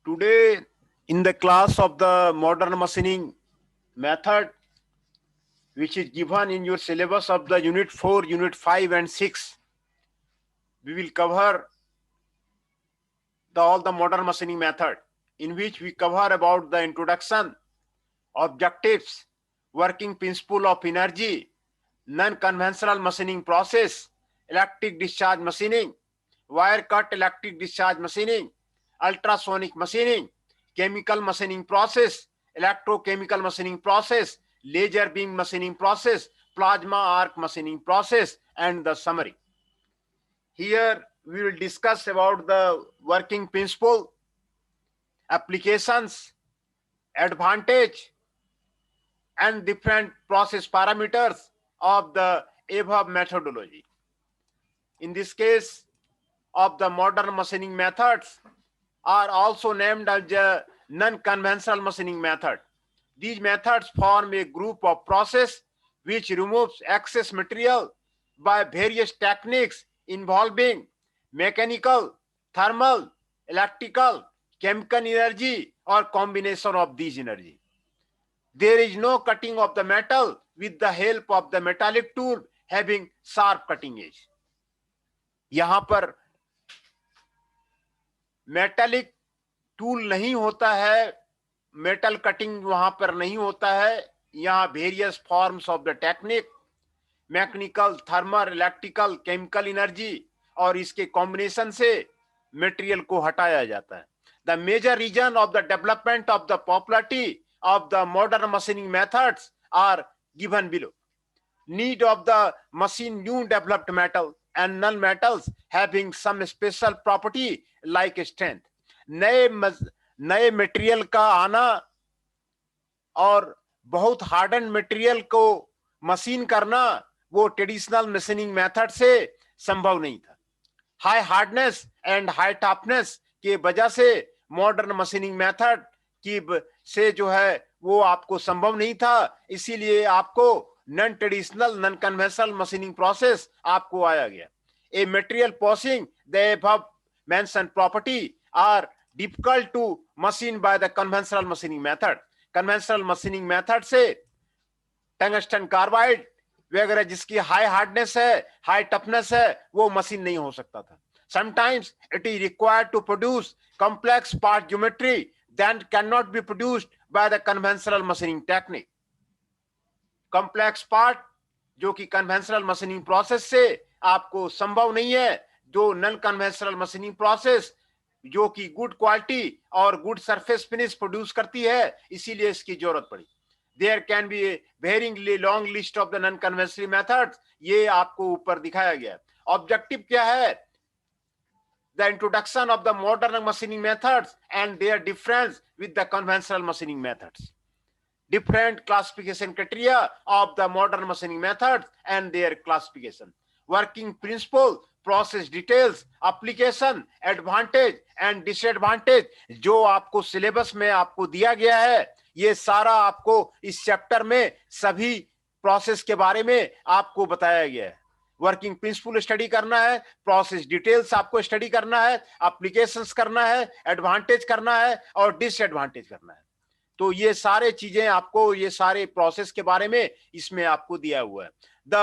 Today, in the class of the modern machining method, which is given in your syllabus of the Unit 4, Unit 5 and 6, we will cover all the modern machining method, in which we cover about the introduction, objectives, working principle of energy, non-conventional machining process, electric discharge machining, wire cut electric discharge machining, ultrasonic machining, chemical machining process, electrochemical machining process, laser beam machining process, plasma arc machining process, and the summary. Here we will discuss about the working principle, applications, advantage, and different process parameters of the above methodology. In this case, of the modern machining methods are also named as the non-conventional machining method. These methods form a group of process which removes excess material by various techniques involving mechanical, thermal, electrical, chemical energy, or combination of these energy. There is no cutting of the metal with the help of the metallic tool having sharp cutting edge. यहां पर metallic tool नहीं होता है, metal cutting वहां पर नहीं होता है. यहाँ various forms of the technique, mechanical, thermal, electrical, chemical energy और इसके कॉम्बिनेशन से मटेरियल को हटाया जाता है. The major reason of the development of the popularity of the modern machining methods are given below. Need of the machine new developed metal and non-metals having some special property like strength. नए material का आना और बहुत harden material को machine करना वो traditional machining method से संभव नहीं था. High hardness and high toughness के वजह से मॉडर्न मशीनिंग मेथड की से जो है वो आपको संभव नहीं था. इसीलिए आपको non traditional, non conventional machining process आपको आया गया. A material possessing the above mentioned property are difficult to machine by the conventional machining method. Conventional machining method से टंगस्टन कार्बाइड वगैरह जिसकी हाई हार्डनेस है, हाई टफनेस है, वो machine नहीं हो सकता था. Sometimes it is required to produce complex part geometry that cannot be produced by the conventional machining technique. Complex part जो कि कन्वेंशनल मशीनिंग प्रोसेस से आपको संभव नहीं है, जो नॉन कन्वेंशनल मशीनिंग प्रोसेस जो कि गुड क्वालिटी और गुड सरफेस फिनिश प्रोड्यूस करती है, इसीलिए इसकी जरूरत पड़ी. There can be a very long list of the non conventional methods. ये आपको ऊपर दिखाया गया. ऑब्जेक्टिव क्या है? The introduction of the modern machining methods and their difference with the conventional machining methods. Different classification criteria of the modern machining methods and their classification. Working principle, process details, application, advantage and disadvantage जो आपको syllabus में आपको दिया गया है, ये सारा आपको इस चैप्टर में सभी प्रोसेस के बारे में आपको बताया गया है. वर्किंग प्रिंसिपल स्टडी करना है, प्रोसेस डिटेल्स आपको स्टडी करना है, एप्लीकेशंस करना है, एडवांटेज करना है और डिसएडवांटेज करना है. तो ये सारे चीजें आपको, ये सारे प्रोसेस के बारे में इसमें आपको दिया हुआ है. The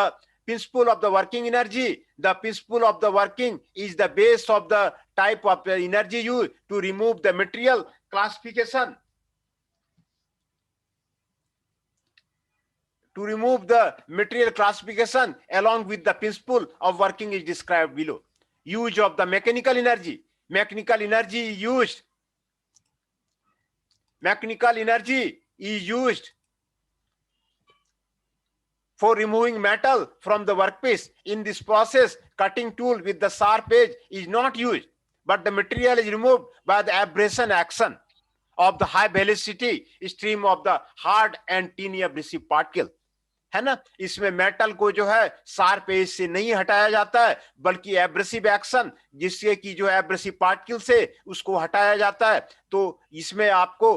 principle of the working energy. The principle of the working is the base of the type of energy use to remove the material. Classification to remove the material classification along with the principle of working is described below. Use of the mechanical energy. Mechanical energy is used. Mechanical energy is used for removing metal from the workpiece. In this process, cutting tool with the sharp edge is not used, but the material is removed by the abrasion action of the high velocity stream of the hard and tiny abrasive particle. है ना. इसमें metal को जो है sharp as से नहीं हटाया जाता है, बल्कि एब्रेसिव एक्शन जिससे कि जो एब्रेसिव पार्टिकल से उसको हटाया जाता है. तो इसमें आपको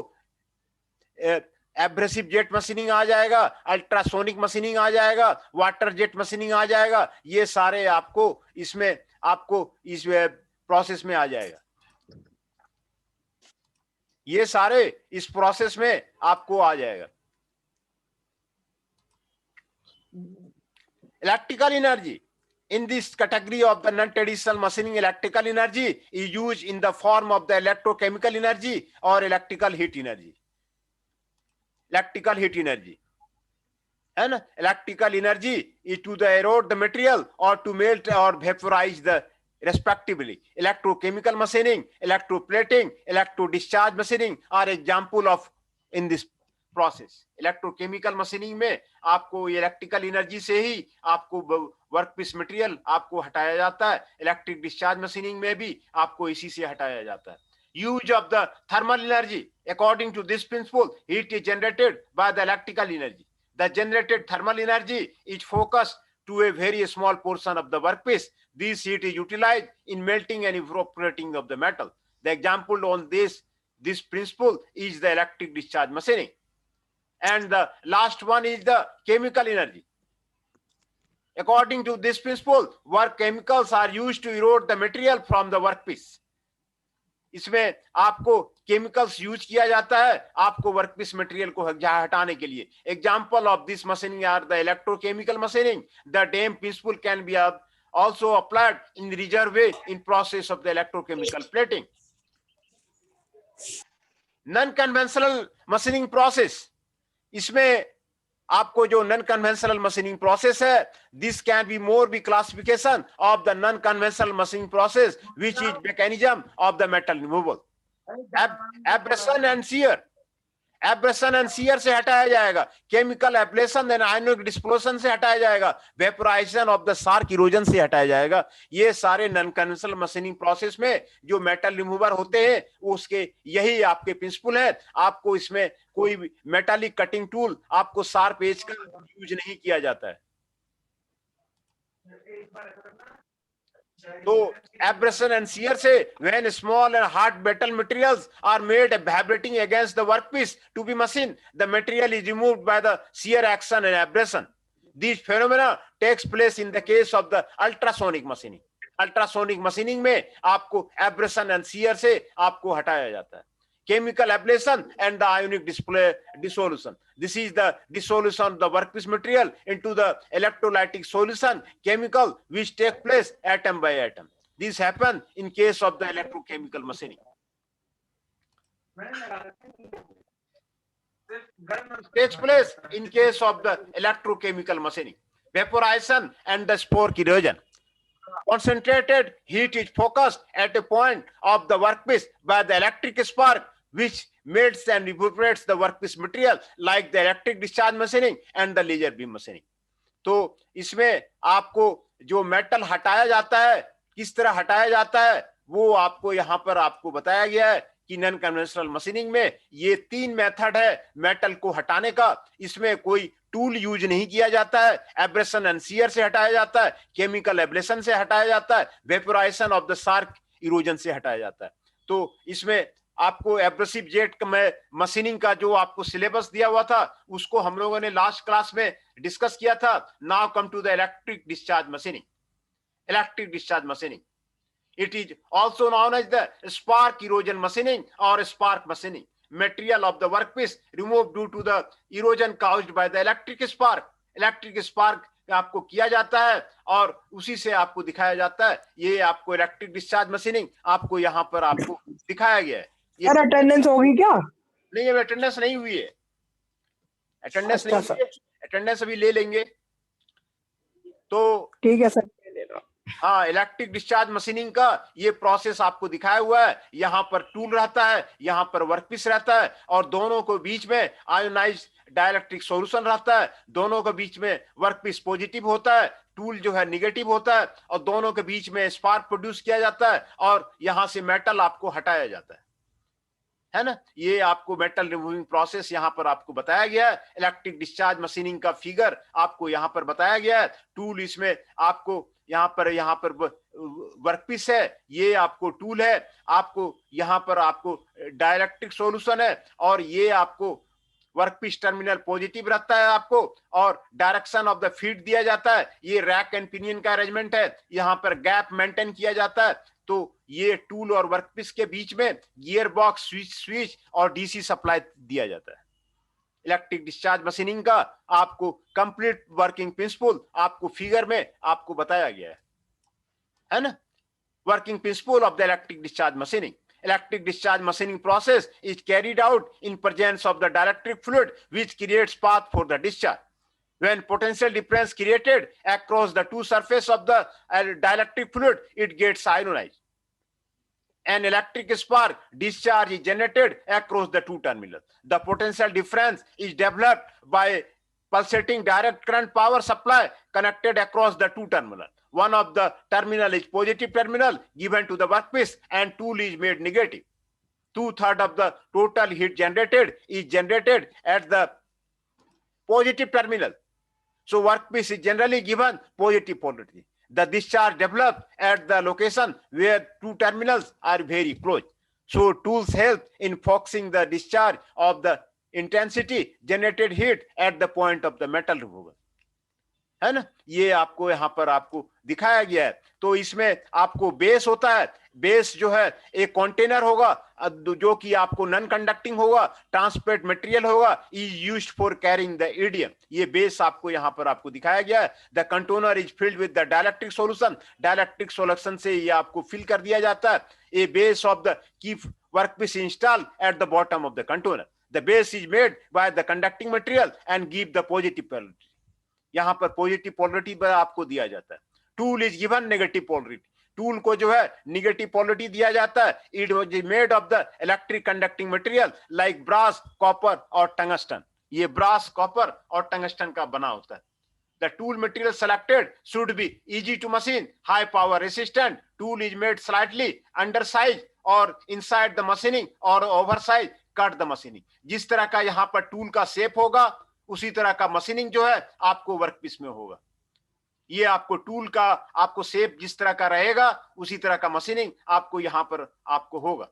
एब्रेसिव जेट मशीनिंग आ जाएगा, अल्ट्रासोनिक मशीनिंग आ जाएगा, वाटर जेट मशीनिंग आ जाएगा. ये सारे आपको इसमें आपको इस प्रोसेस में आ जाएगा. ये सारे इस प्रोसेस में आपको आ जाएगा। Electrical energy, in this category of the non-traditional machining, electrical energy is used in the form of the electrochemical energy or electrical heat energy. Electrical heat energy, and electrical energy is to the erode the material or to melt or vaporize the respectively. Electrochemical machining, electroplating, electrodischarge machining are example of in this process. Electrochemical machining में आपको electrical energy से ही आपको workpiece material आपको हटाया जाता है। Electric discharge machining में भी आपको इसी से हटाया जाता है। Use of the thermal energy, according to this principle heat is generated by the electrical energy. The generated thermal energy is focused to a very small portion of the workpiece. This heat is utilized in melting and evaporating of the metal. The example on this principle is the electric discharge machining. And the last one is the chemical energy. According to this principle, work chemicals are used to erode the material from the workpiece. इसमें आपको chemicals use किया जाता है आपको workpiece material को हटाने के लिए। Example of this machining are the electrochemical machining. The same principle can be also applied in the reserve way in process of the electrochemical plating. Non-conventional machining process, इसमें आपको जो नॉन कन्वेंशनल मशीनिंग प्रोसेस है, this can be more be classification of the non conventional machining process which is mechanism of the metal removal. Abrasion and shear, abrasion and shear से हटाया जाएगा, chemical ablation and ionic dissolution से हटाया जाएगा, vaporisation of the spark erosion से हटाया जाएगा। ये सारे नॉन कन्वेंशनल मशीनिंग प्रोसेस में जो मेटल रिमूवर होते हैं उसके यही आपके प्रिंसिपल है। आपको इसमें कोई भी मेटालिक कटिंग टूल, आपको शार्प एज का यूज नहीं किया जाता है। तो एब्रेशन एंड शियर से when small and hard metal materials are made vibrating against the workpiece to be machined, the material is removed by the shear action and abrasion. This phenomena takes place in the case of the ultrasonic machining. Ultrasonic machining में आपको abrasion and shear से आपको हटाया जाता है। Chemical ablation and the ionic dissolution. This is the dissolution of the workpiece material into the electrolytic solution chemical which take place atom by atom. This happen in case of the electrochemical machining. Takes place in case of the electrochemical machining. Vaporization and the spore corrosion. Concentrated heat is focused at a point of the workpiece by the electric spark which melts and evaporates the workpiece material like the electric discharge machining and the laser beam machining. तो इसमें आपको जो metal हटाया जाता है, किस तरह हटाया जाता है, वो आपको यहाँ पर आपको बताया गया है कि नॉन कन्वेंशनल मशीनिंग में ये 3 मेथड है मेटल को हटाने का। इसमें कोई टूल यूज नहीं किया जाता है, एब्रेशन एंड शियर से हटाया जाता है, केमिकल एब्लेशन से हटाया जाता है, vaporisation of the spark erosion से हटाया जाता है। तो इसमें आपको एब्रेसिव जेट में मशीनिंग का जो आपको सिलेबस दिया हुआ था उसको हम लोगों ने लास्ट क्लास में डिस्कस किया था। Now come to the electric discharge machining. Electric discharge machining, it is also known as the spark erosion machining or spark machining. Material of the workpiece removed due to the erosion caused by the electric spark. Electric spark आपको किया जाता है और उसी से आपको दिखाया जाता है। ये आपको इलेक्ट्रिक डिस्चार्ज मशीनिंग आपको यहाँ पर आपको दिखाया गया है। सर अटेंडेंस होगी क्या? नहीं, अब अटेंडेंस नहीं हुई है, अटेंडेंस नहीं हुई है, अटेंडेंस अभी ले लेंगे। तो ठीक है सर। हाँ, इलेक्ट्रिक डिस्चार्ज मशीनिंग का ये प्रोसेस आपको दिखाया हुआ है। यहाँ पर टूल रहता है, यहाँ पर वर्कपीस रहता है और दोनों को बीच में आयोनाइज डाइलेक्ट्रिक सॉल्यूशन रहता है। दोनों के बीच में वर्कपीस पॉजिटिव होता है, टूल जो है निगेटिव होता है और दोनों के बीच में स्पार्क प्रोड्यूस किया जाता है और यहाँ से मेटल आपको हटाया जाता है ना। ये आपको मेटल रिमूविंग प्रोसेस यहाँ पर आपको बताया गया है। इलेक्ट्रिक डिस्चार्ज मशीनिंग का फिगर आपको यहाँ पर बताया गया है। टूल इसमें आपको यहाँ पर वर्कपीस है, ये आपको टूल है, आपको यहाँ पर आपको डाइलेक्ट्रिक सॉल्यूशन है और ये आपको वर्कपीस टर्मिनल पॉजिटिव रहता है आपको और डायरेक्शन ऑफ द फीड दिया जाता है। ये रैक एंड पिनियन का अरेंजमेंट है, यहाँ पर गैप मेंटेन किया जाता है तो ये टूल और वर्कपीस के बीच में गियर बॉक्स, स्विच और डीसी सप्लाई दिया जाता है। इलेक्ट्रिक डिस्चार्ज मशीनिंग का आपको कंप्लीट वर्किंग प्रिंसिपल आपको फिगर में आपको बताया गया है ना। Working principle of the electric discharge machining. Electric discharge machining process is carried out in presence of the dielectric fluid which creates path for the discharge. When potential difference created across the two surfaces of the dielectric fluid, it gets ionized. An electric spark discharge is generated across the two terminals. The potential difference is developed by pulsating direct current power supply connected across the two terminals. One of the terminal is positive terminal given to the workpiece and tool is made negative. 2/3 of the total heat generated is generated at the positive terminal. So workpiece is generally given positive polarity. The discharge develops at the location where two terminals are very close. So tools help in focusing the discharge of the intensity generated heat at the point of the metal removal. है ना, ये आपको यहाँ पर आपको दिखाया गया है। तो इसमें आपको बेस होता है, बेस जो है एक कंटेनर होगा जो कि आपको नॉन कंडक्टिंग होगा, ट्रांसपेरेंट मटेरियल होगा, is used for carrying the EDM. ये बेस आपको यहाँ पर आपको दिखाया गया है। The container is filled with the dielectric solution, dielectric solution से ये आपको फिल कर दिया जाता है। ए बेस ऑफ द की workpiece install at the bottom of the container. The base is made by the conducting material and give the positive polarity. यहाँ पर पॉजिटिव पोलरिटी आपको दिया जाता है। Tool is given negative polarity, tool को जो है नेगेटिव पोलरिटी दिया जाता है। It was made of the electric conducting material like brass, copper और टंगस्टन। ये ब्रास, कॉपर और टंगस्टन का बना होता है। The tool material selected should be easy to machine, high power resistant. Tool is made slightly undersize और inside the machining और oversize cut the machining. जिस तरह का यहाँ पर टूल का शेप होगा उसी तरह का मशीनिंग जो है आपको वर्कपीस में होगा। ये आपको टूल का आपको शेप जिस तरह का रहेगा उसी तरह का मशीनिंग आपको यहां पर आपको होगा,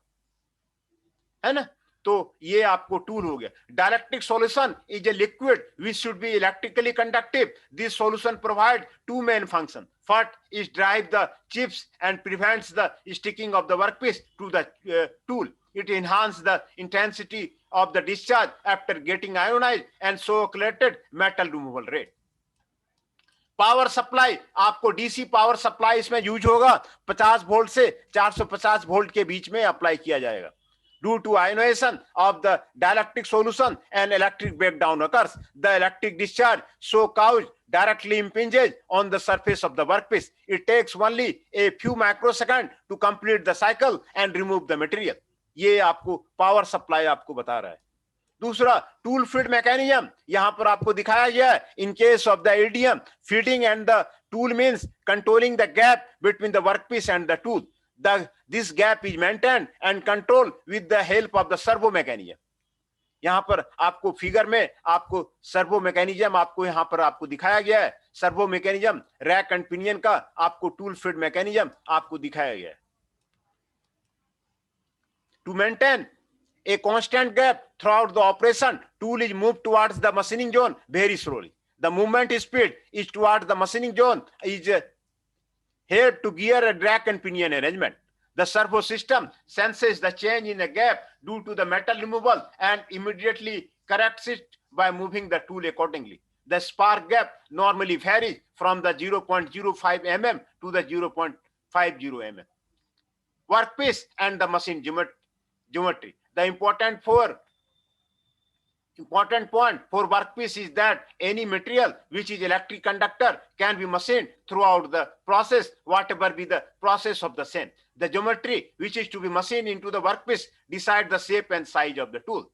है ना। तो ये आपको टूल हो गया। Dielectric solution is a liquid which should be electrically conductive. This solution provide two main function. First is drive the chips and prevents the sticking of the workpiece to the tool. It enhances the intensity of the discharge after getting ionized and so calculated metal removal rate. Power supply आपको DC power supply इसमें use होगा। 50 volt से 450 volt के बीच में apply किया जाएगा। Due to ionization of the dielectric solution and electric breakdown occurs, the electric discharge so caused directly impinges on the surface of the workpiece. It takes only a few microseconds to complete the cycle and remove the material. ये आपको power supply आपको बता रहा है। दूसरा tool feed mechanism यहां पर आपको दिखाया गया है। In case of the EDM feeding and the tool means controlling the gap between the workpiece and the tool. This gap is maintained and control with the help of the servo mechanism. यहां पर आपको figure में आपको servo mechanism आपको यहां पर आपको दिखाया गया है। Servo mechanism rack and pinion का आपको टूल फीड मैकेनिज्म आपको दिखाया गया है। To maintain a constant gap throughout the operation, tool is moved towards the machining zone very slowly. The movement speed is towards the machining zone is help to gear a rack and pinion arrangement. The servo system senses the change in the gap due to the metal removal and immediately corrects it by moving the tool accordingly. The spark gap normally varies from the 0.05 mm to the 0.50 mm. Workpiece and the machine geometry. The important point for workpiece is that any material which is electric conductor can be machined throughout the process, whatever be the process of the same. The geometry which is to be machined into the workpiece decide the shape and size of the tool.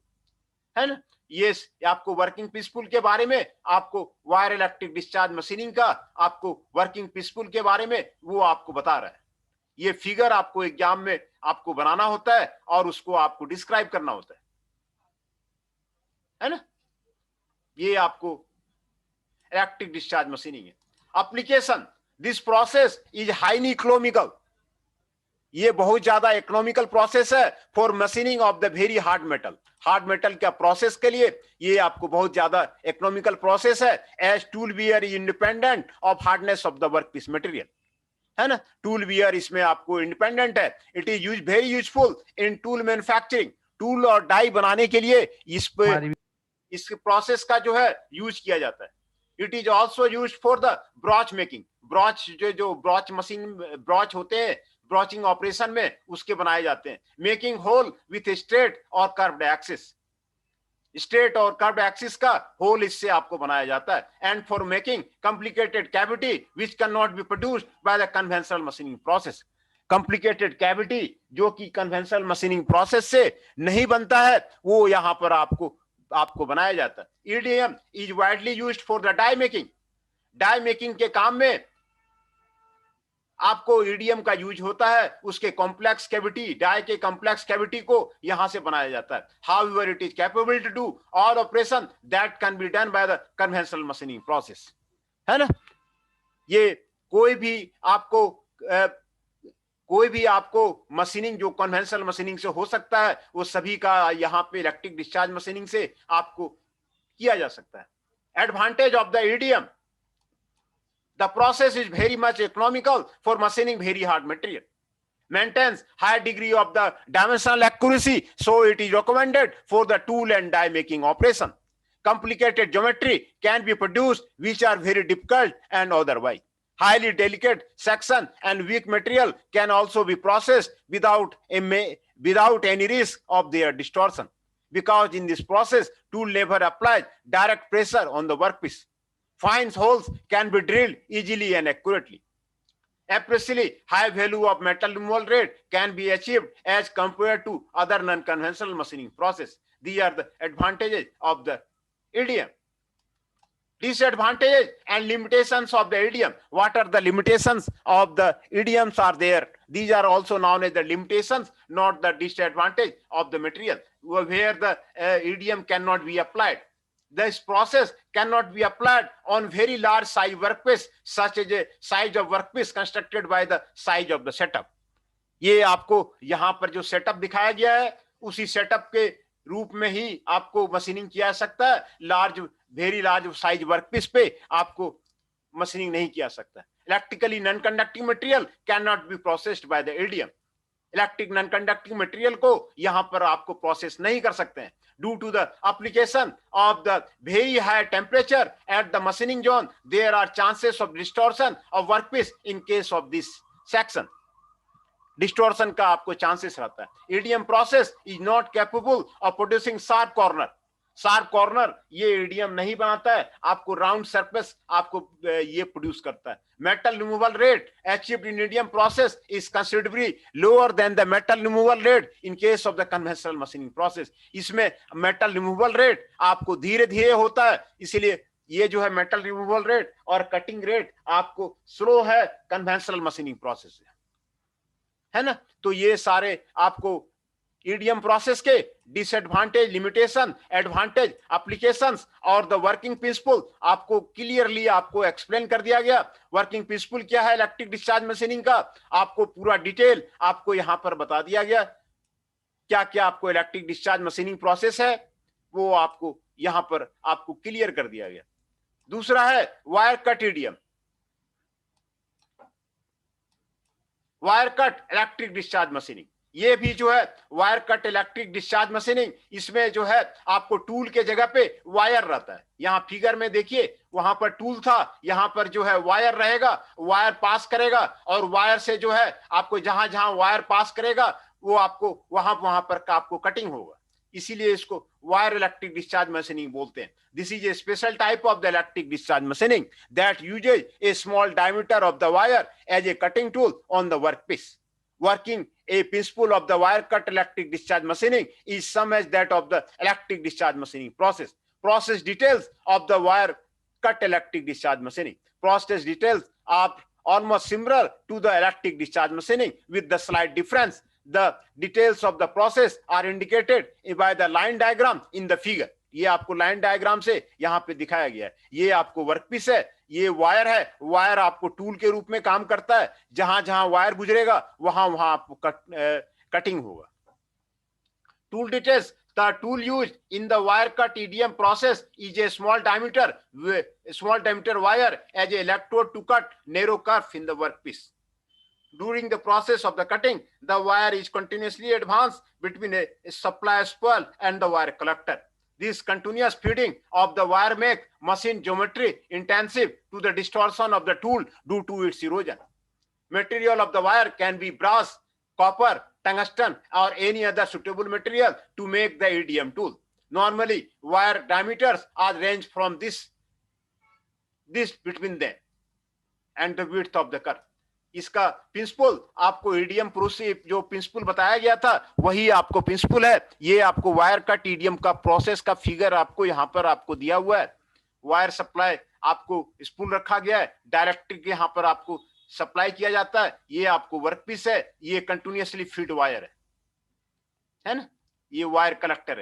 है ना। ये आपको working peaceful के बारे में, आपको wire electric discharge machining का आपको वर्किंग पीसफुल के बारे में वो आपको बता रहा है। ये फिगर आपको एग्जाम में आपको बनाना होता है और उसको आपको डिस्क्राइब करना होता है ना। ये आपको इलेक्ट्रिक डिस्चार्ज मशीनिंग है। Application, this process is highly economical. ये बहुत ज्यादा इकोनॉमिकल प्रोसेस है for machining of the very hard metal. Hard metal का प्रोसेस के लिए ये आपको बहुत ज्यादा इकोनॉमिकल प्रोसेस है। As tool wear is independent of hardness of the workpiece material, है ना। टूल वियर इसमें आपको इंडिपेंडेंट है। It is use very useful in tool manufacturing. Tool और डाई बनाने के लिए इस प्रोसेस का जो है यूज किया जाता है। It is also use for the brooch making. Brooch जो ब्रॉच मशीन ब्रॉच होते हैं ब्रॉचिंग ऑपरेशन में उसके बनाए जाते हैं। मेकिंग होल विथ स्ट्रेट और कर्व्ड एक्सिस। स्ट्रेट और कर्व्ड एक्सिस का होल इससे आपको बनाया जाता है। And for making complicated cavity which can not be produced by the conventional machining process. Complicated cavity जो कि कन्वेंशनल मशीनिंग प्रोसेस से नहीं बनता है वो यहां पर आपको बनाया जाता है। EDM is widely used for the die making. Die making के काम में आपको ईडीएम का यूज होता है। उसके कॉम्प्लेक्स कैविटी डाई के कॉम्प्लेक्स कैविटी को यहां से बनाया जाता है। However it is capable to do all operation that can be done by the conventional machining process, है ना। ये कोई भी आपको मशीनिंग जो कन्वेंशनल मशीनिंग से हो सकता है वो सभी का यहां पे इलेक्ट्रिक डिस्चार्ज मशीनिंग से आपको किया जा सकता है। Advantage of the EDM, the process is very much economical for machining very hard material, maintains high degree of the dimensional accuracy, so it is recommended for the tool and die making operation. Complicated geometry can be produced which are very difficult and otherwise. Highly delicate section and weak material can also be processed without any risk of their distortion, because in this process tool never applies direct pressure on the workpiece. Fine holes can be drilled easily and accurately. Appreciably high value of metal removal rate can be achieved as compared to other non-conventional machining process. These are the advantages of the EDM. Disadvantages and limitations of the EDM. What are the limitations of the EDMs are there? These are also known as the limitations, not the disadvantage of the material, where the EDM cannot be applied. This process cannot be applied on very large size workpiece, such as a size of workpiece constructed by the size of the setup. ये आपको यहां पर जो setup दिखाया गया है उसी setup के रूप में ही आपको मशीनिंग किया जा सकता है। वेरी लार्ज साइज वर्कपीस पे आपको मशीनिंग नहीं किया सकता। Electrically non conducting material can not be processed by the EDM. Electric non conducting material को यहां पर आपको प्रोसेस नहीं कर सकते हैं। Due to the application of the very high temperature at the machining zone, there are chances of distortion of workpiece in case of this section. Distortion का आपको chances रहता है। EDM process is not capable of producing sharp corner. Sharp corner ये EDM नहीं बनाता है, आपको round surface आपको ये प्रोड्यूस करता है। Metal removal rate achieved in EDM process is considerably lower than the metal removal rate in case of the conventional machining process. इसमें मेटल रिमूवल रेट आपको धीरे धीरे होता है, इसीलिए ये जो है मेटल रिमूवल रेट और कटिंग रेट आपको स्लो है कन्वेंशनल मशीनिंग प्रोसेस, है ना। तो ये सारे आपको ईडीएम प्रोसेस के डिसएडवांटेज, लिमिटेशन, एडवांटेज, एप्लीकेशंस और द वर्किंग प्रिंसिपल आपको क्लियरली आपको एक्सप्लेन कर दिया गया। वर्किंग प्रिंसिपल क्या है इलेक्ट्रिक डिस्चार्ज मशीनिंग का, आपको पूरा डिटेल आपको यहां पर बता दिया गया। क्या क्या आपको इलेक्ट्रिक डिस्चार्ज मशीनिंग प्रोसेस है वो आपको यहां पर आपको क्लियर कर दिया गया। दूसरा है wire cut EDM. Wire cut electric discharge machining, ये भी जो है wire cut electric discharge machining, इसमें जो है आपको टूल के जगह पे वायर रहता है। यहाँ फिगर में देखिए वहां पर टूल था, यहाँ पर जो है वायर रहेगा, वायर पास करेगा और वायर से जो है आपको जहां जहां वायर पास करेगा वो आपको वहां पर आपको कटिंग होगा, इसीलिए इसको वायर इलेक्ट्रिक डिस्चार्ज मशीनिंग बोलते हैं। This is a special type of the electric discharge machining that uses a small diameter of the wire as a cutting tool on the workpiece. Working a principle of the wire cut electric discharge machining is same as that of the electric discharge machining process. Process details of the wire cut electric discharge machining. Process details are almost similar to the electric discharge machining with the slight difference. The details of the process are indicated by the line diagram in the figure. ये आपको line diagram से यहाँ पे दिखाया गया है। ये आपको वर्कपीस है, ये वायर है, वायर आपको टूल के रूप में काम करता है, जहां जहां वायर गुजरेगा वहां वहां आपको कटिंग होगा। Tool details, the tool used in the wire cut EDM process is a small diameter wire as a electrode to cut narrow curve in the workpiece. During the process of the cutting, the wire is continuously advanced between a supply spool and the wire collector. This continuous feeding of the wire make machine geometry intensive to the distortion of the tool due to its erosion. Material of the wire can be brass, copper, tungsten, or any other suitable material to make the EDM tool. Normally, wire diameters are ranged from this between them and the width of the curve. इसका principal आपको EDM process जो principal बताया गया था वही आपको principal है. ये आपको वायर कट ईडीएम का प्रोसेस का फिगर आपको यहां पर आपको दिया हुआ है. वायर सप्लाई आपको स्पूल रखा गया है, डायरेक्ट्रिक यहां पर आपको सप्लाई किया जाता है. ये आपको वर्कपीस है, ये कंटिन्यूअसली फीड वायर है ना. ये वायर कलेक्टर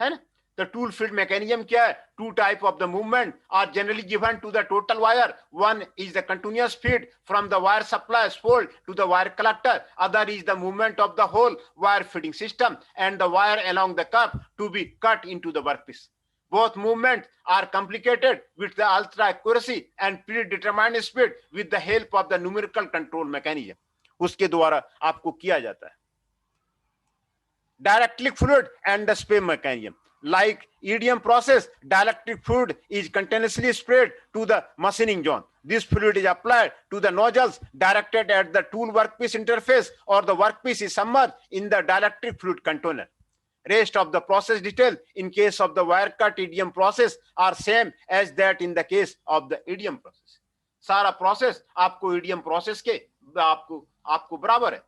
है ना. The tool feed mechanism क्या है? Two type of the movement are generally given to the total wire. One is the continuous feed from the wire supply spool to the wire collector. Other is the movement of the whole wire feeding system and the wire along the curve to be cut into the workpiece. Both movements are complicated with the ultra accuracy and predetermined speed with the help of the numerical control mechanism. उसके द्वारा आपको किया जाता है. Dielectric fluid and the spray mechanism. Like EDM process, dielectric fluid is continuously sprayed to the machining zone. This fluid is applied to the nozzles directed at the tool workpiece interface, or the workpiece is submerged in the dielectric fluid container. Rest of the process detail in case of the wire cut EDM process are same as that in the case of the EDM process. सारा process आपको EDM process के आपको बराबर है.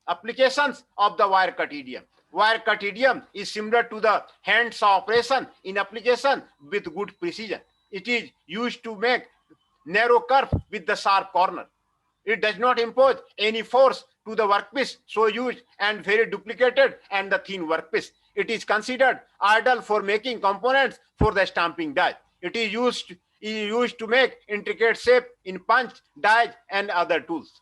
Applications of the wire cut EDM. Wire cut EDM is similar to the hand saw operation in application with good precision. It is used to make narrow curve with the sharp corner. It does not impose any force to the workpiece, so huge and very duplicated and the thin workpiece. It is considered ideal for making components for the stamping die. It is used to make intricate shape in punch, dies and other tools.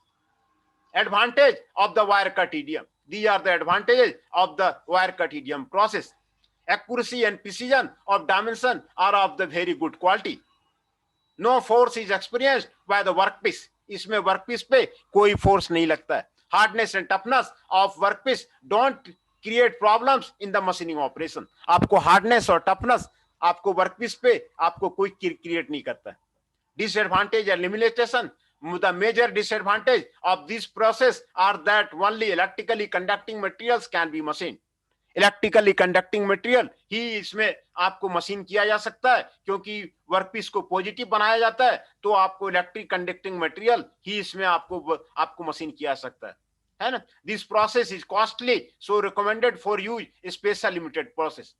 Advantage of the wire cut EDM. These are the advantages of the wire cut EDM process. Accuracy and precision of dimension are of the very good quality. No force is experienced by the workpiece. इसमें workpiece पे कोई force नहीं लगता है. Hardness and toughness of workpiece don't create problems in the machining operation. आपको hardness और toughness आपको workpiece पे आपको कोई क्रिएट नहीं करता है. Disadvantage and limitation. The major disadvantage of this process are that only electrically conducting materials can be machined. Electrically conducting material ही इसमें आपको मशीन किया जा सकता है, क्योंकि वर्कपीस को पॉजिटिव बनाया जाता है तो आपको इलेक्ट्रिक कंडक्टिंग मटेरियल ही इसमें आपको मशीन किया जा सकता है ना. This process is costly, so recommended for use special limited process.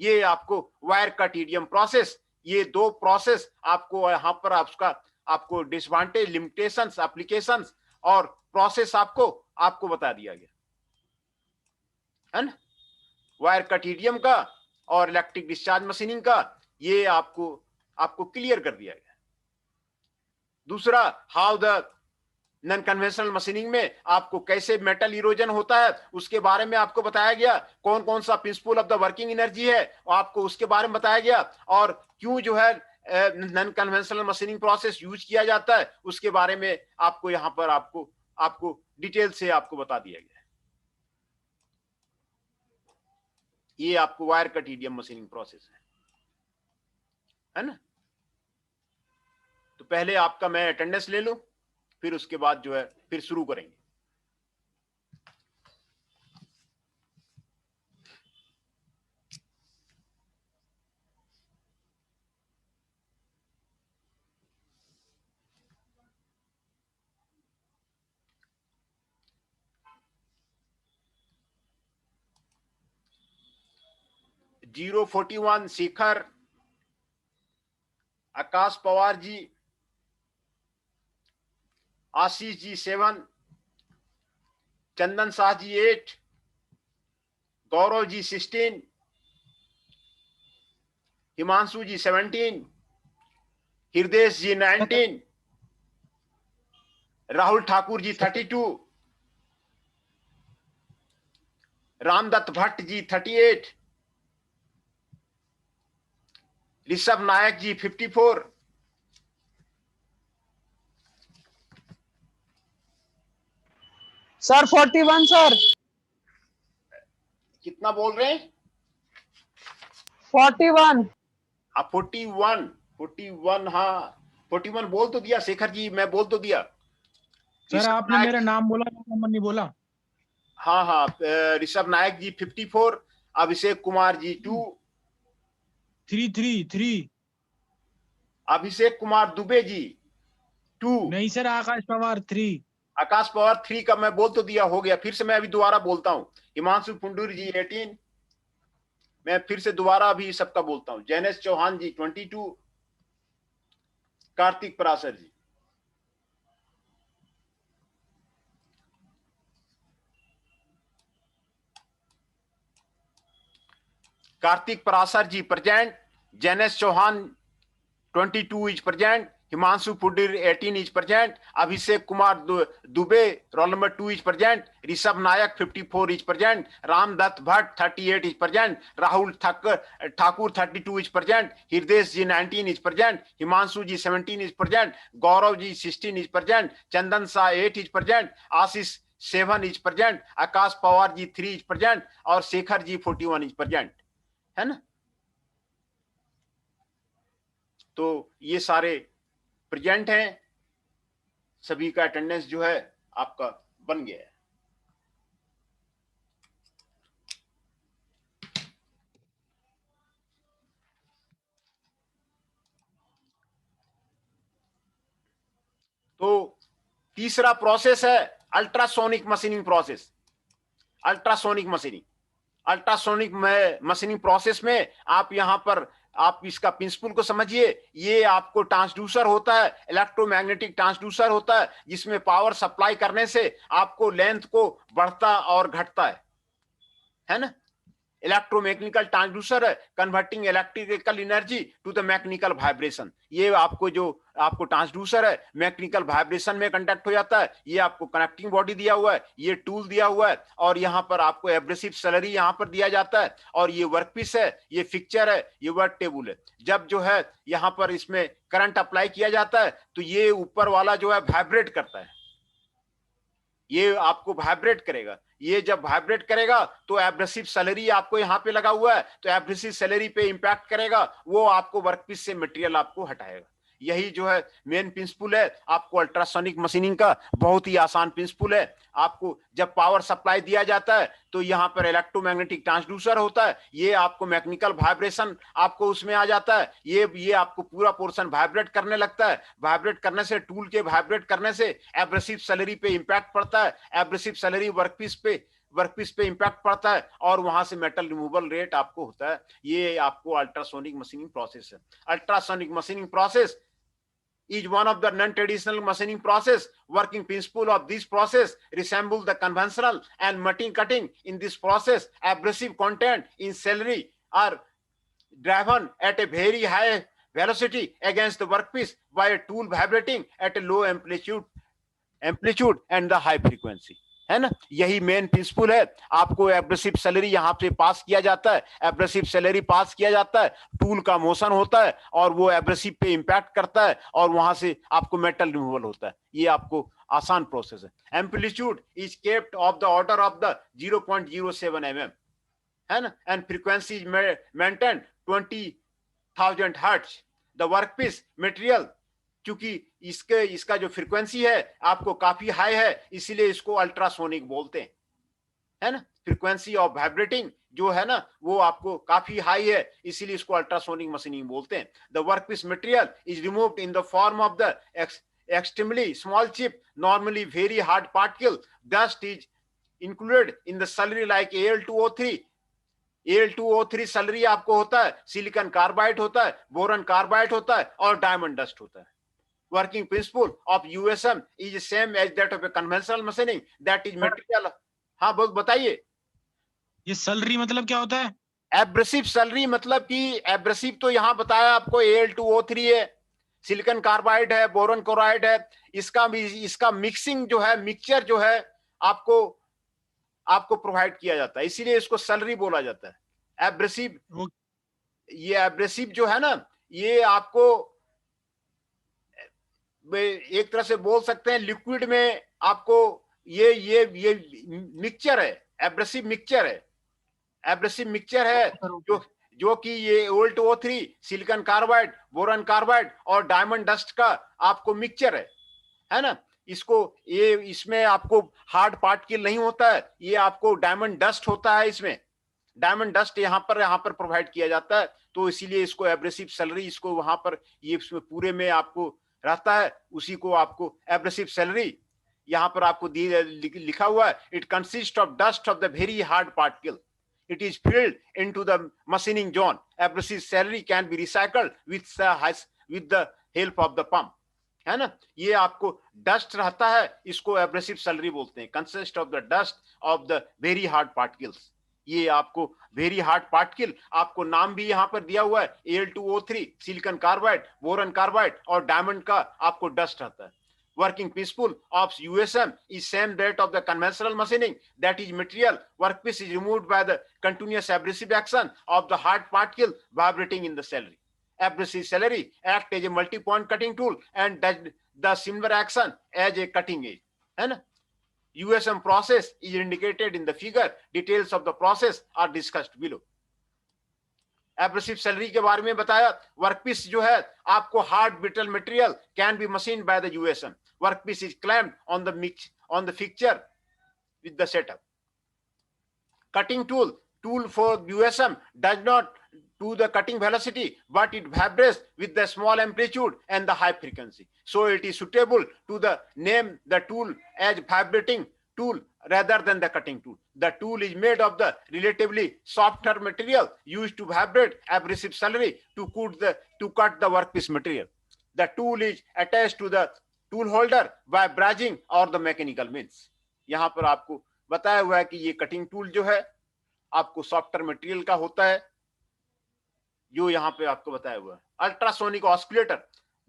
ये आपको वायर कट EDM प्रोसेस, ये दो प्रोसेस आपको यहाँ पर आपको डिसएडवांटेज, लिमिटेशंस, एप्लीकेशंस और प्रोसेस आपको बता दिया गया है ना. वायर कट EDM का और इलेक्ट्रिक डिस्चार्ज मशीनिंग का ये आपको क्लियर कर दिया गया. दूसरा, how the non conventional machining में आपको कैसे मेटल इरोजन होता है उसके बारे में आपको बताया गया. कौन कौन सा principal of the working energy है आपको उसके बारे में बताया गया, और क्यों जो है non conventional machining process use किया जाता है उसके बारे में आपको यहाँ पर आपको डिटेल से आपको बता दिया गया. ये आपको wire cut EDM machining process है ना. तो पहले आपका मैं अटेंडेंस ले लूं, फिर उसके बाद जो है फिर शुरू करेंगे. जीरो 41 शिखर, आकाश पवार जी, आशीष जी 7, चंदन शाह जी 8, गौरव जी 16, हिमांशु जी 17, हृदय जी 19, राहुल ठाकुर जी 32, रामदत्त भट्ट जी 38, ऋषभ नायक जी 54, सर 41 सर। कितना बोल रहे हैं? 41। 41, 41, हाँ 41 बोल तो दिया शेखर जी, मैं बोल तो दिया। सर ऋषभ आपने नायक, मेरा नाम बोला, नंबर नहीं बोला। हाँ हाँ, ऋषभ नायक जी 54, अभिषेक कुमार जी 2, 333। अभिषेक कुमार दुबे जी 2, नहीं सर, आकाश पवार 3। आकाश पवार 3 का मैं बोल तो दिया, हो गया। फिर से मैं अभी दोबारा बोलता हूँ, हिमांशु पुंडूरी जी 18, मैं फिर से दोबारा अभी सबका बोलता हूँ, Jainesh Chauhan ji 22, Kartik Parashar ji, Kartik Parashar ji present, Jainesh Chauhan 22 is present, Himanshu Punduri 18 is present, Abhishek Kumar Dubey roll number 2 is present, Rishabh Nayak 54 is present, Ramdatt Bhatt 38 is present, Rahul Thakur 32 is present, Hriday ji 19 is present, Himanshu ji 17 is present, Gaurav ji 16 is present, Chandan Shah 8 is present, Ashish 7 is present, Akash Pawar ji 3 is present और शेखर जी 41 इज प्रेजेंट, है ना। तो ये सारे प्रेजेंट हैं, सभी का अटेंडेंस जो है आपका बन गया है। तो तीसरा प्रोसेस है ultrasonic machining process. Ultrasonic machining, ultrasonic machining process में आप यहां पर आप इसका प्रिंसिपल को समझिए। ये आपको ट्रांसड्यूसर होता है, इलेक्ट्रोमैग्नेटिक ट्रांसड्यूसर होता है, जिसमें पावर सप्लाई करने से आपको लेंथ को बढ़ता और घटता है ना। इलेक्ट्रोमैकेनिकल ट्रांसड्यूसर है, converting electrical energy to the mechanical vibration. ये आपको जो आपको ट्रांसड्यूसर है मैकेनिकल वाइब्रेशन में कंडक्ट हो जाता है। ये आपको कनेक्टिंग बॉडी दिया हुआ है, ये टूल दिया हुआ है और यहाँ पर आपको एब्रेसिव सैलरी यहाँ पर दिया जाता है और ये वर्कपीस है, ये फिक्चर है, ये वर्क टेबल है। जब जो है यहाँ पर इसमें करंट अप्लाई किया जाता है तो ये ऊपर वाला जो है वाइब्रेट करता है, ये आपको वाइब्रेट करेगा। ये जब वाइब्रेट करेगा तो एब्रेसिव सैलरी आपको यहाँ पे लगा हुआ है, तो एब्रेसिव सैलरी पे इंपैक्ट करेगा, वो आपको वर्कपीस से मटेरियल आपको हटाएगा। यही जो है मेन प्रिंसिपल है आपको अल्ट्रासोनिक मशीनिंग का। बहुत ही आसान प्रिंसिपल है। आपको जब पावर सप्लाई दिया जाता है तो यहाँ पर इलेक्ट्रोमैग्नेटिक ट्रांसड्यूसर होता है, ये आपको मैकेनिकल वाइब्रेशन आपको उसमें आ जाता है, ये आपको पूरा पोर्शन वाइब्रेट करने लगता है। वाइब्रेट करने से, टूल के वाइब्रेट करने से एब्रेसिव सैलरी पे इंपैक्ट पड़ता है, एब्रेसिव सैलरी वर्कपीस पे इंपैक्ट पड़ता है और वहां से मेटल रिमूवल रेट आपको होता है। ये आपको अल्ट्रासोनिक मशीनिंग प्रोसेस है। Ultrasonic machining process is one of the non-traditional machining process. Working principle of this process resemble the conventional and machine cutting. In this process, abrasive content in celery are driven at a very high velocity against the workpiece by a tool vibrating at a low amplitude and the high frequency, है ना। यही main principal है। आपको abrasive salary यहाँ पे पास किया जाता है, एब्रेसिव सैलरी पास किया जाता है, टूल का मोशन होता है और वो एब्रेसिव पे इंपैक्ट करता है और वहां से आपको मेटल रिमूवल होता है। ये आपको आसान प्रोसेस है। Amplitude is kept of the order of the 0.07 mm, है ना, and frequency is maintain 20,000 hertz. The workpiece material, क्योंकि इसका जो फ्रीक्वेंसी है आपको काफी हाई है, इसीलिए इसको अल्ट्रासोनिक बोलते हैं, है ना। फ्रीक्वेंसी ऑफ वाइब्रेटिंग जो है ना वो आपको काफी हाई है, इसीलिए इसको अल्ट्रासोनिक मशीनिंग बोलते हैं। The workpiece material is removed in the form of the extremely small chip, normally very hard particle. Dust is included in the slurry like Al2O3. Al2O3 slurry आपको होता है, सिलिकॉन कार्बाइड होता है, boron carbide होता है और diamond dust होता है। Working principle of USM is same as that of a conventional machining, that is material। हाँ बताइए। ये सैलरी मतलब क्या होता है? एब्रेसिव सैलरी मतलब कि एब्रेसिव तो यहाँ बताया आपको Al2O3 है, सिलिकॉन कार्बाइड है, बोरन क्लोराइड है। इसका मिक्सिंग जो है, मिक्सचर जो है आपको प्रोवाइड किया जाता है, इसीलिए इसको सैलरी बोला जाता है। एब्रेसिव, ये एब्रेसिव जो है ना ये आपको एक तरह से बोल सकते हैं लिक्विड में आपको ये मिक्सचर है, एब्रेसिव मिक्सचर है, एब्रेसिव मिक्सचर है जो कि ये ओल्ट O3 silicon carbide, boron carbide और डायमंड डस्ट का आपको मिक्सचर है ना। इसको ये इसमें आपको हार्ड पार्टिकल नहीं होता है, ये आपको डायमंड डस्ट होता है। इसमें डायमंड डस्ट यहाँ पर प्रोवाइड किया जाता है, तो इसीलिए इसको एब्रेसिव सैलरी, इसको वहां पर ये पूरे में आपको रहता है, उसी को आपको एब्रेसिव सैलरी यहाँ पर आपको लिखा हुआ है। It consist of dust of the very hard particle, it is filled into the machining zone. Abrasive slurry can be recycled with the help of the pump, है ना। ये आपको डस्ट रहता है, इसको एब्रेसिव स्लरी बोलते हैं। Consist of the dust of the very hard particles, ये आपको वेरी हार्ड पार्टिकल, आपको नाम भी यहाँ पर दिया हुआ है, Al2O3 silicon carbide, boron carbide और डायमंड का आपको डस्ट रहता है। Working principle of USM is same that of the conventional machining, that is material workpiece is removed by the continuous abrasive action of the hard particle vibrating in the slurry. Abrasive slurry act as a multi-point cutting tool and does the similar action as a cutting edge, है ना। USM process is indicated in the figure. Details of the process are discussed below. Abrasive slurry के बारे में बताया। Workpiece जो है आपको hard brittle material can be machine by the USM. Workpiece is clamped on the fixture with the setup. Cutting tool for USM does not do the cutting velocity, but it vibrates with the small amplitude and the high frequency, so it is suitable to the name the tool as vibrating tool rather than the cutting tool. The tool is made of the relatively softer material used to vibrate abrasive slurry to cut the workpiece material. The tool is attached to the tool holder by brazing or the mechanical means. यहाँ पर आपको बताया हुआ है कि ये cutting tool जो है आपको सॉफ्टर मटेरियल का होता है, जो यहाँ पे आपको बताया हुआ है। Ultrasonic oscillator,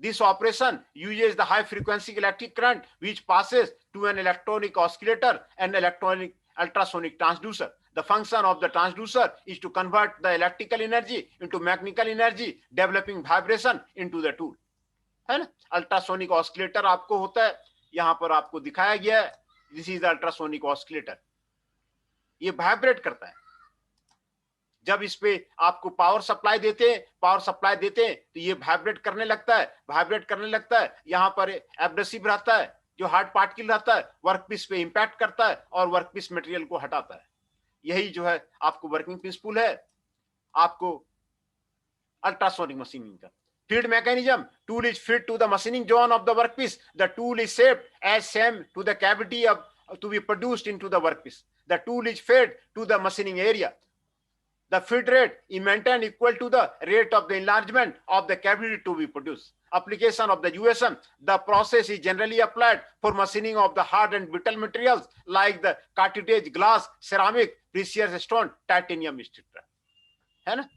this operation uses the high frequency electric current which passes to an electronic oscillator and electronic ultrasonic transducer. The function of the transducer is to convert the electrical energy into mechanical energy, developing vibration into the tool, है ना। Ultrasonic oscillator आपको होता है, यहाँ पर आपको दिखाया गया है। दिस इज अल्ट्रासोनिक ऑस्किलेटर, ये वाइब्रेट करता है। जब इस पे आपको पावर सप्लाई देते हैं तो ये वाइब्रेट करने लगता है। यहाँ पर एब्रेसिव रहता है, जो हार्ड पार्टिकल रहता है, वर्कपीस पे इंपैक्ट करता है और वर्कपीस मटेरियल को हटाता है। यही जो है आपको वर्किंग प्रिंसिपल है आपको अल्ट्रासोनिक मशीनिंग का। Feed mechanism, tool is feed to the machining zone of the workpiece. The tool is shaped as same to the cavity of to be produced into the workpiece. The tool is fed to the machining area. The feed rate is maintained equal to the rate of the enlargement of the cavity to be produced. Application of the USM, the process is generally applied for machining of the hard and brittle materials like the cartridge, glass, ceramic, precious stone, titanium, etc. है ना।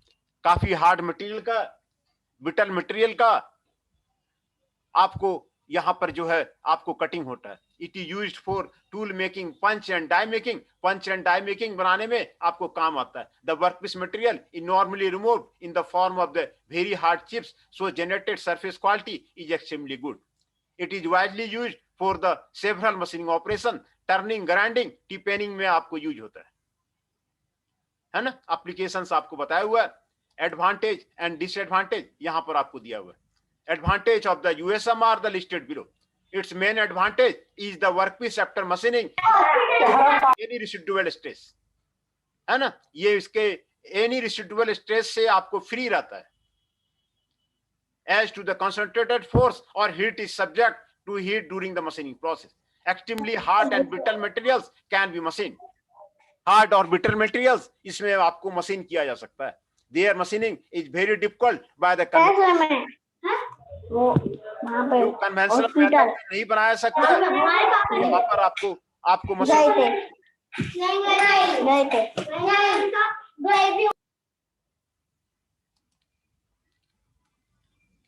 काफी hard material का, brittle material का आपको यहाँ पर जो है आपको कटिंग होता है। It is used for tool making, punch and die making बनाने में आपको काम आता है। The workpiece material is normally removed in the form of the very hard chips, so generated surface quality is extremely good. It is widely used for the several machining operation, turning, grinding, trepanning में आपको use होता है ना। Applications आपको बताया हुआ है। Advantage and disadvantage यहाँ पर आपको दिया हुआ है। Advantage of the USM are the listed below. Its main advantage is the workpiece after machining any residual stress, है ना। ये इसके any residual stress से आपको फ्री रहता है। As to the concentrated force or heat is subject to heat during the machining process. Extremely hard and brittle materials can be machined. Hard और brittle materials इसमें आपको मशीन किया जा सकता है। Their machining is very difficult by the वो वहाँ पे कन्वेंशनल मेथड नहीं बनाया सकता है। यहाँ पर आपको मशीन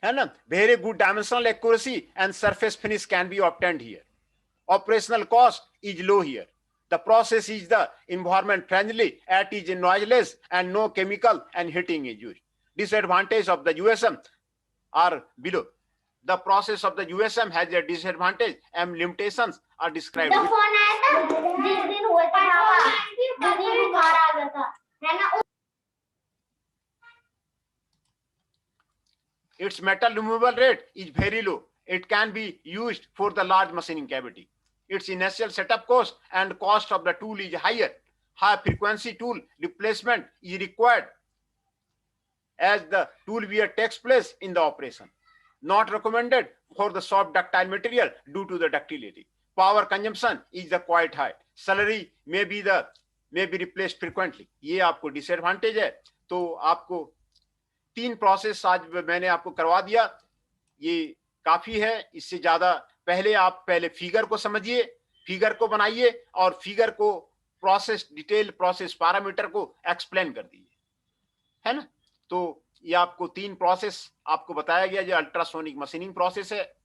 है ना। Very good dimensional accuracy and surface finish can be obtained here. Operational cost is low here. The process is the environment friendly, it is noiseless and no chemical and heating is used. Disadvantage of the USM are below. The process of the USM has a disadvantage and limitations are described. जब phone आया था जिस दिन हुआ था मुझे बुखार आ गया था है ना। Its metal removal rate is very low. It can be used for the large machining cavity. Its initial setup cost and cost of the tool is higher. High frequency tool replacement is required as the tool wear takes place in the operation. Not recommended for the soft ductile material due to the ductility. Power consumption is the quite high. Salary may be replaced frequently. ये आपको disadvantage है. तो आपको 3 process आज मैंने आपको करवा दिया, ये काफी है. इससे ज्यादा पहले फिगर को समझिए, फिगर को बनाइए और फिगर को प्रोसेस डिटेल प्रोसेस पैरामीटर को एक्सप्लेन कर दीजिए, है ना. तो ये आपको 3 प्रोसेस आपको बताया गया जो अल्ट्रासोनिक मशीनिंग प्रोसेस है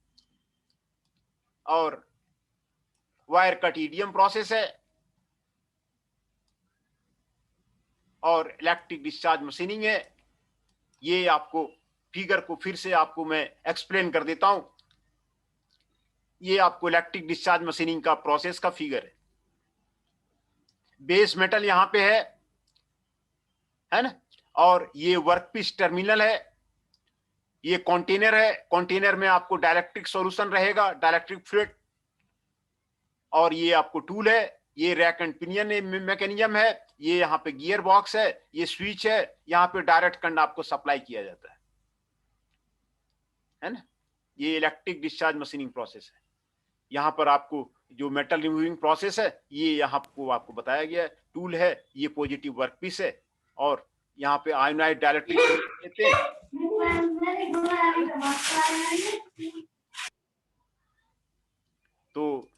और वायर कट ईडीएम प्रोसेस है और इलेक्ट्रिक डिस्चार्ज मशीनिंग है. ये आपको फिगर को फिर से आपको मैं एक्सप्लेन कर देता हूं. ये आपको इलेक्ट्रिक डिस्चार्ज मशीनिंग का प्रोसेस का फिगर है. बेस मेटल यहां पे है ना, और ये वर्कपीस टर्मिनल है. ये कंटेनर है, कंटेनर में आपको डाइलेक्ट्रिक सॉल्यूशन रहेगा, डाइलेक्ट्रिक फ्लूइड. और ये आपको टूल है, ये रैक एंड पिनियन मैकेनिज्म है. ये यहाँ पे गियर बॉक्स है, ये स्विच है, यहाँ पे डायरेक्ट करंट आपको सप्लाई किया जाता है ना. ये इलेक्ट्रिक डिस्चार्ज मशीनिंग प्रोसेस है. यहाँ पर आपको जो मेटल रिमूविंग प्रोसेस है ये यहाँ को आपको बताया गया है. टूल है, ये पॉजिटिव वर्कपीस है और यहाँ पे आयोनाइड डाइलेक्ट्रिक देते हैं. तो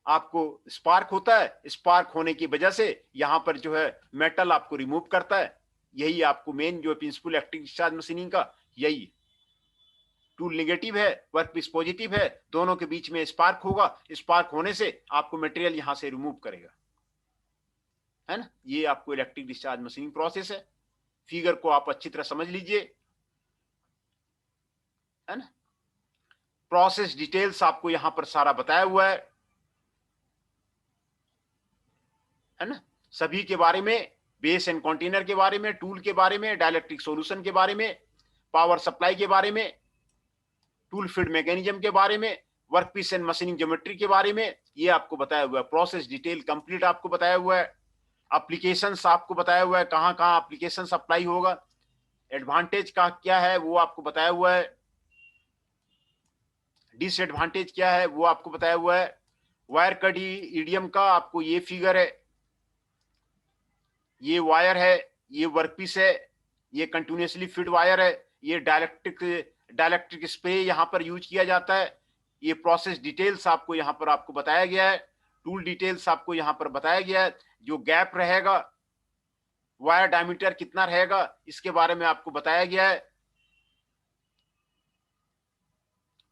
आपको स्पार्क होता है, स्पार्क होने की वजह से यहाँ पर जो है मेटल आपको रिमूव करता है. यही आपको मेन जो प्रिंसिपल इलेक्ट्रिक डिस्चार्ज मशीनिंग का यही. टूल नेगेटिव है, वर्कपीस पॉजिटिव है, दोनों के बीच में स्पार्क होगा. स्पार्क होने से आपको मटेरियल यहां से रिमूव करेगा, है ना. ये आपको इलेक्ट्रिक डिस्चार्ज मशीनिंग प्रोसेस है. फिगर को आप अच्छी तरह समझ लीजिए, है ना. प्रोसेस डिटेल्स आपको यहां पर सारा बताया हुआ है ना. सभी के बारे में, बेस एंड कंटेनर के बारे में, टूल के बारे में, डाइलेक्ट्रिक सॉल्यूशन के बारे में, पावर सप्लाई के बारे में, टूल फीड मैकेनिज्म के बारे में, वर्कपीस एंड मशीनिंग ज्योमेट्री के बारे में ये आपको बताया हुआ है. प्रोसेस डिटेल कंप्लीट आपको बताया हुआ है. एप्लीकेशंस आपको बताया हुआ है, कहां कहां एप्लीकेशन अप्लाई होगा, एडवांटेज का क्या है वो आपको बताया हुआ है, डिसएडवांटेज क्या है वो आपको बताया हुआ है. वायर कट ईडीएम का आपको ये फिगर है, ये वायर है, ये वर्कपीस है, ये कंटिन्यूसली फिट वायर है, ये डाइलेक्ट्रिक स्प्रे यहां पर यूज किया जाता है. ये प्रोसेस डिटेल्स आपको यहां पर आपको बताया गया है. टूल डिटेल्स आपको यहां पर बताया गया है. जो गैप रहेगा, वायर डायमीटर कितना रहेगा, इसके बारे में आपको बताया गया है.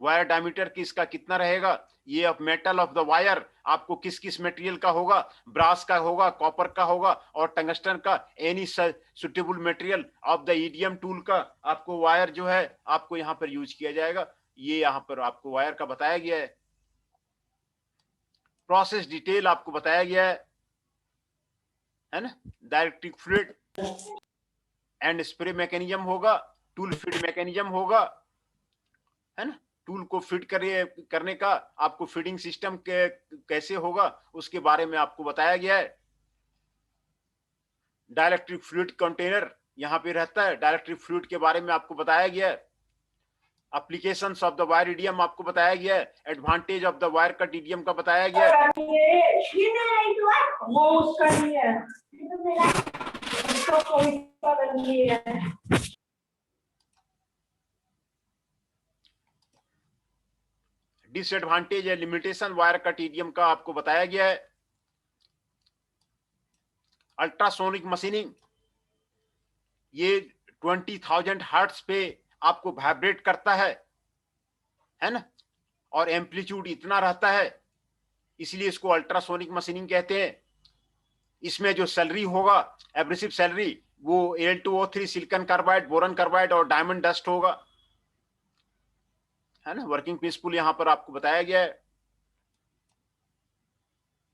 वायर डायमीटर किसका कितना रहेगा, ये of metal of the wire आपको किस किस मटेरियल का होगा, ब्रास का होगा, कॉपर का होगा और टंगस्टन का. Any suitable material of the EDM tool का आपको वायर जो है आपको यहाँ पर यूज किया जाएगा. ये यहाँ पर आपको वायर का बताया गया है. प्रोसेस डिटेल आपको बताया गया है ना. Dielectric fluid and spray mechanism होगा, टूल फीड मैकेनिज्म होगा, है ना. टूल को फिट करने का आपको फीडिंग सिस्टम कैसे होगा उसके बारे में आपको बताया गया है. डाइलेक्ट्रिक फ्लूइड कंटेनर यहाँ पे रहता है, डाइलेक्ट्रिक फ्लूइड के बारे में आपको बताया गया है. Applications of the wire EDM आपको बताया गया है. Advantage of the wire cut EDM का बताया गया है. वो उसका नहीं है, उसका कोई पता नहीं है. डिसएडवांटेज या लिमिटेशन वायर कट ईडीएम का आपको बताया गया है. अल्ट्रासोनिक मशीनिंग ये 20,000 हर्ट्ज पे आपको वाइब्रेट करता है ना, और एम्पलीट्यूड इतना रहता है, इसलिए इसको अल्ट्रासोनिक मशीनिंग कहते हैं. इसमें जो सैलरी होगा, एब्रेसिव सैलरी, वो Al2O3 silicon carbide, boron carbide और डायमंड डस्ट होगा. है ना। वर्किंग प्रिंसिपल यहाँ पर आपको बताया गया है।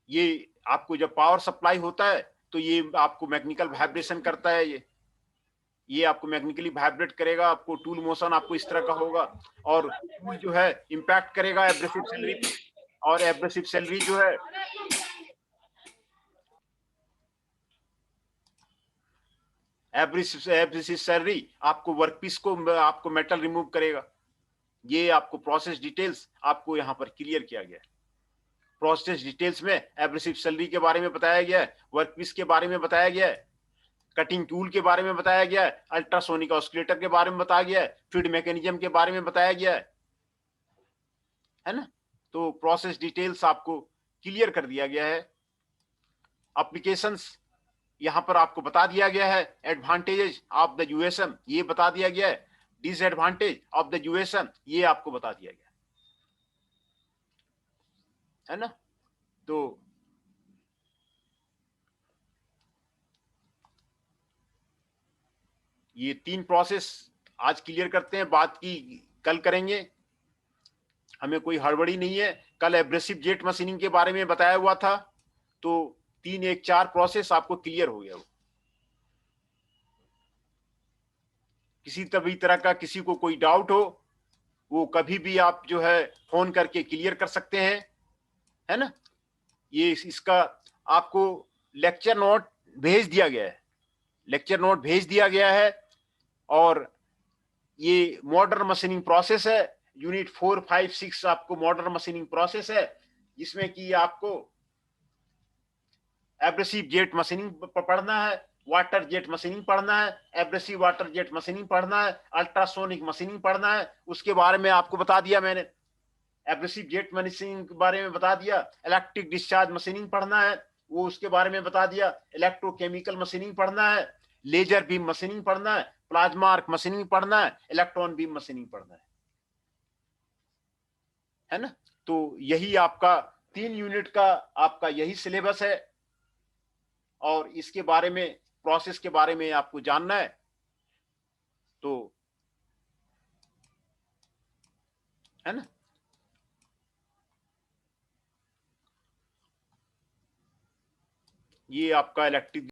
ये आपको जब पावर सप्लाई होता है तो ये आपको मैकेनिकल वाइब्रेशन करता है, ये आपको मैकेनिकली वाइब्रेट करेगा, आपको टूल मोशन आपको इस तरह का होगा, और टूल जो है इंपैक्ट करेगा एब्रेसिव सैलरी पे, और एब्रेसिव सैलरी जो है एब्रेसिव सैलरी आपको वर्कपीस को आपको मेटल रिमूव करेगा। ये आपको प्रोसेस डिटेल्स आपको यहाँ पर क्लियर किया गया है। प्रोसेस डिटेल्स में एब्रेसिव सैलरी के बारे में बताया गया है, वर्कपीस के बारे में बताया गया है, कटिंग टूल के बारे में बताया गया है, अल्ट्रासोनिक ऑसिलेटर के बारे में बताया गया है, फीड मैकेनिज्म के बारे में बताया गया है ना। तो प्रोसेस डिटेल्स आपको क्लियर कर दिया गया है। एप्लीकेशंस यहां पर आपको बता दिया गया है। एडवांटेजेस ऑफ द यूएसएम ये बता दिया गया है। डिसएडवांटेज ऑफ द यूएसएम ये आपको बता दिया गया है ना। तो ये 3 प्रोसेस आज क्लियर करते हैं, बात की कल करेंगे, हमें कोई हड़बड़ी नहीं है। कल एब्रेसिव जेट मशीनिंग के बारे में बताया हुआ था, तो 3 1 4 प्रोसेस आपको क्लियर हो गया। किसी तरह का किसी को कोई डाउट हो वो कभी भी आप जो है फोन करके क्लियर कर सकते हैं, है ना। ये इसका आपको लेक्चर नोट भेज दिया गया है, लेक्चर नोट भेज दिया गया है। और ये मॉडर्न मशीनिंग प्रोसेस है, यूनिट 4 5 6 आपको मॉडर्न मशीनिंग प्रोसेस है, जिसमें कि आपको एब्रेसिव जेट मशीनिंग पढ़ना है, वाटर जेट मशीनिंग पढ़ना है, एब्रेसिव वाटर जेट मशीनिंग पढ़ना है, अल्ट्रासोनिक मशीनिंग पढ़ना है। उसके बारे में आपको बता दिया मैंने, एब्रेसिव जेट मशीनिंग के बारे में बता दिया। इलेक्ट्रिक डिस्चार्ज मशीनिंग पढ़ना है, वो उसके बारे में बता दिया। इलेक्ट्रोकेमिकल मशीनिंग पढ़ना है, लेजर बीम मशीनिंग पढ़ना है, प्लाज्मा आर्क मशीनिंग पढ़ना है, इलेक्ट्रॉन बीम मशीनिंग पढ़ना है ना। तो यही आपका 3 यूनिट का आपका यही सिलेबस है, और इसके बारे में प्रोसेस के बारे में आपको जानना है तो, है ना। ये आपका इलेक्ट्रिक